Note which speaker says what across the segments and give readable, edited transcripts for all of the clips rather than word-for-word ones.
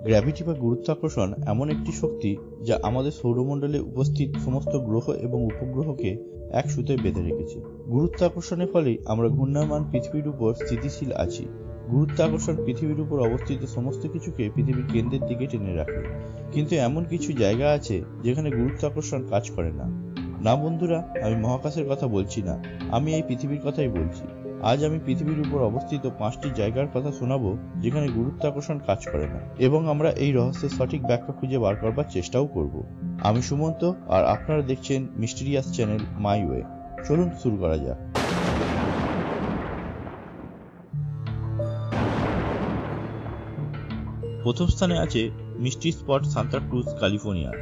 Speaker 1: Gravity বা গুরুত্বাকর্ষণ এমন একটি শক্তি যা আমাদের সৌরমণ্ডলে উপস্থিত সমস্ত গ্রহ এবং উপগ্রহকে এক সুতোয় বেঁধে রেখেছে। গুরুত্বাকর্ষণের ফলেই আমরা ঘূর্ণায়মান পৃথিবীর উপর স্থিতিশীল আছি। গুরুত্বাকর্ষণ পৃথিবীর উপর অবস্থিত সমস্ত কিছুকে পৃথিবীর কেন্দ্রের দিকে টেনে রাখে। কিন্তু এমন কিছু জায়গা আছে যেখানে গুরুত্বাকর্ষণ কাজ করে না। না বন্ধুরা, আমি মহাকাশের কথা বলছি না, আমি এই পৃথিবীর কথাই বলছি। আজ আমি পৃথিবীর উপর অবস্থিত 5টি জায়গার কথা শোনাবো যেখানে গুরুত্বাকর্ষণ কাজ করে না, এবং আমরা এই রহস্যের সঠিক ব্যাখ্যা খুঁজে বার করবার চেষ্টাও করব। আমি সুমন্ত, আর আপনারা দেখছেন মিস্টিরিয়াস চ্যানেল মাই ওয়ে। চলুন শুরু করা যাক। প্রথম স্থানে আছে mystery spot Santa Cruz, California.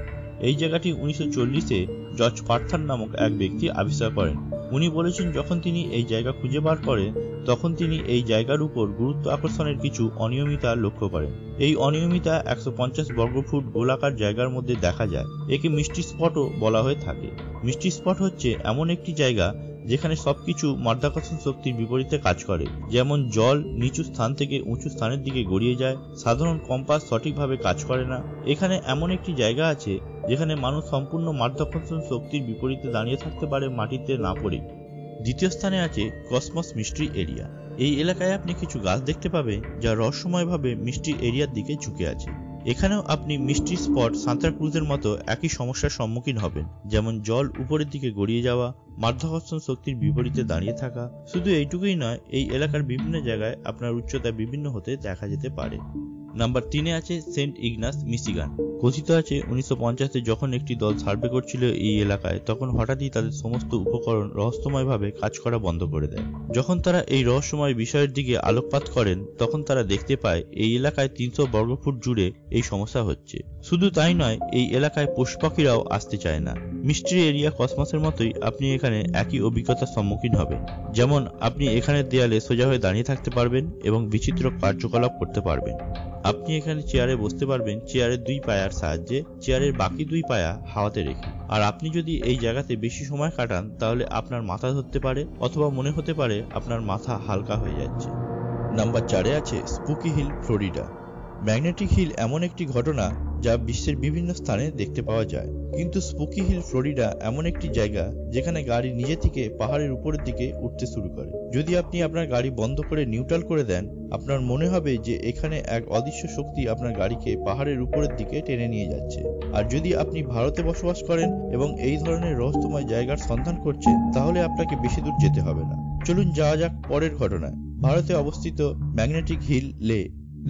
Speaker 1: এই জায়গাটি 1940-এ জর্জ পার্থার নামক এক ব্যক্তি আবিষ্কার করেন। উনি বলেছেন যখন তিনি এই জায়গা খুঁজে বার করেন তখন তিনি এই জায়গার উপর গুরুত্ব আকর্ষণের কিছু অনিয়মিতা লক্ষ্য করেন। এই অনিয়মিতা 150 বর্গফুট গোলাকার জায়গার মধ্যে দেখা যায়। একে মিস্ট্রি স্পটও বলা হয়ে থাকে। মিস্ট্রি স্পট হচ্ছে এমন একটি জায়গা যেখানে সবকিছু মাধ্যাকর্ষণ শক্তির বিপরীতে কাজ করে। যেমন জল নিচু স্থান থেকে উঁচু স্থানের দিকে গড়িয়ে যায়, সাধারণ কম্পাস সঠিকভাবে কাজ করে না। এখানে এমন একটি জায়গা আছে যেখানে মানুষ সম্পূর্ণ মাধ্যাকর্ষণ শক্তির বিপরীতে দাঁড়িয়ে থাকতে পারে, মাটিতে না পড়ে। দ্বিতীয় স্থানে আছে কসমস মিস্ট্রি এরিয়া। এই এলাকায় আপনি কিছু গাছ দেখতে পাবেন যা রহস্যময়ভাবে মিস্ট্রি এরিয়ার দিকে ঝুঁকে আছে। এখানেও আপনি মিস্ট্রি স্পট সান্তা ক্রুজের মতো একই সমস্যার সম্মুখীন হবেন, যেমন জল উপরের দিকে গড়িয়ে যাওয়া, মাধ্যাকর্ষণ শক্তির বিপরীতে দাঁড়িয়ে থাকা। শুধু এইটুকুই নয়, এই এলাকার বিভিন্ন জায়গায় আপনার উচ্চতা বিভিন্ন হতে দেখা যেতে পারে। নাম্বার 3-এ আছে সেন্ট ইগনাস, মিশিগান। কথিত আছে 1950-এ যখন একটি দল সার্ভে করছিল এই এলাকায়, তখন হঠাৎই তাদের সমস্ত উপকরণ রহস্যময়ভাবে কাজ করা বন্ধ করে দেয়। যখন তারা এই রহস্যময় বিষয়ের দিকে আলোকপাত করেন তখন তারা দেখতে পায় এই এলাকায় 300 বর্গফুট জুড়ে এই সমস্যা হচ্ছে। শুধু তাই নয়, এই এলাকায় পশু পাখিরাও আসতে চায় না। মিস্ট্রি এরিয়া কসমসের মতোই আপনি এখানে একই অভিজ্ঞতার সম্মুখীন হবেন। যেমন আপনি এখানের দেয়ালে সোজা হয়ে দাঁড়িয়ে থাকতে পারবেন এবং বিচিত্র কার্যকলাপ করতে পারবেন। আপনি এখানে চেয়ারে বসতে পারবেন চেয়ারের 2 পায়ার সাহায্যে, চেয়ারের বাকি 2 পায়া হাওয়াতে রেখে। আর আপনি যদি এই জায়গাতে বেশি সময় কাটান তাহলে আপনার মাথা ধরতে পারে, অথবা মনে হতে পারে আপনার মাথা হালকা হয়ে যাচ্ছে। নাম্বার 4-এ আছে spooky hill, Florida. Magnetic hill এমন একটি ঘটনা যা বিশ্বের বিভিন্ন স্থানে দেখতে পাওয়া যায়, কিন্তু স্পুকি হিল, ফ্লোরিডা এমন একটি জায়গা যেখানে গাড়ি নিজে থেকে পাহাড়ের উপরের দিকে উঠতে শুরু করে। যদি আপনি আপনার গাড়ি বন্ধ করে নিউট্রাল করে দেন, আপনার মনে হবে যে এখানে এক অদৃশ্য শক্তি আপনার গাড়িকে পাহাড়ের উপরের দিকে টেনে নিয়ে যাচ্ছে। আর যদি আপনি ভারতে বসবাস করেন এবং এই ধরনের রহস্যময় জায়গার সন্ধান করছেন, তাহলে আপনাকে বেশি দূর যেতে হবে না। চলুন যাওয়া যাক পরের ঘটনায়। ভারতে অবস্থিত ম্যাগনেটিক হিল,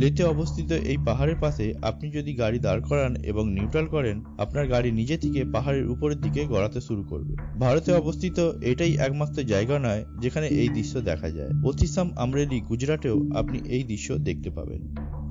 Speaker 1: লেতে অবস্থিত এই পাহাড়ের পাশে আপনি যদি গাড়ি দাঁড় করান এবং নিউট্রাল করেন, আপনার গাড়ি নিজে থেকে পাহাড়ের উপরের দিকে গড়াতে শুরু করবে। ভারতে অবস্থিত এটাই একমাত্র জায়গা নয় যেখানে এই দৃশ্য দেখা যায়। ওথিসাম, আমরেলি, গুজরাটেও আপনি এই দৃশ্য দেখতে পাবেন।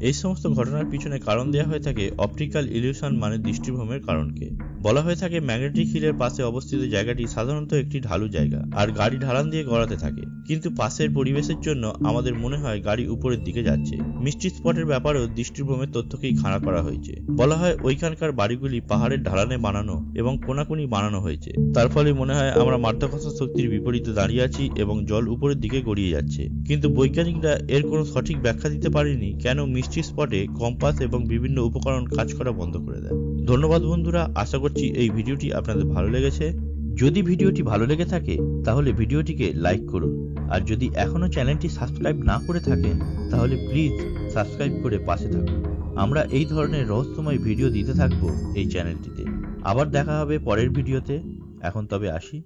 Speaker 1: এই সমস্ত ঘটনার পিছনে কারণ দেওয়া হয়ে থাকে অপটিক্যাল ইলিউশন, মানে দৃষ্টিভ্রমের কারণকে। বলা হয়ে থাকে ম্যাগনেটিক হিলের পাশে অবস্থিত জায়গাটি সাধারণত একটি ঢালু জায়গা, আর গাড়ি ঢালান দিয়ে গড়াতে থাকে। কিন্তু পাশের পরিবেশের জন্য আমাদের মনে হয় গাড়ি উপরের দিকে যাচ্ছে। মিস্ট্রি স্পটের ব্যাপারেও দৃষ্টিভ্রমের তথ্যকেই খাড়া করা হয়েছে। বলা হয় ওইখানকার বাড়িগুলি পাহাড়ের ঢালানে বানানো এবং কোনাকুনি বানানো হয়েছে। তার ফলে মনে হয় আমরা মাধ্যাকর্ষণ শক্তির বিপরীতে দাঁড়িয়ে আছি এবং জল উপরের দিকে গড়িয়ে যাচ্ছে। কিন্তু বৈজ্ঞানিকরা এর কোনো সঠিক ব্যাখ্যা দিতে পারেনি কেন মিস্ট্রি স্পটে কম্পাস এবং বিভিন্ন উপকরণ কাজ করা বন্ধ করে দেয়। ধন্যবাদ বন্ধুরা, আশা করছি এই ভিডিওটি আপনাদের ভালো লেগেছে। যদি ভিডিওটি ভালো লেগে থাকে তাহলে ভিডিওটিকে লাইক করুন, আর যদি এখনো চ্যানেলটি সাবস্ক্রাইব না করে থাকেন তাহলে প্লিজ সাবস্ক্রাইব করে পাশে থাকুন। আমরা এই ধরনের রহস্যময় ভিডিও দিতে থাকবো এই চ্যানেলটিতে। আবার দেখা হবে পরের ভিডিওতে। এখন তবে আসি।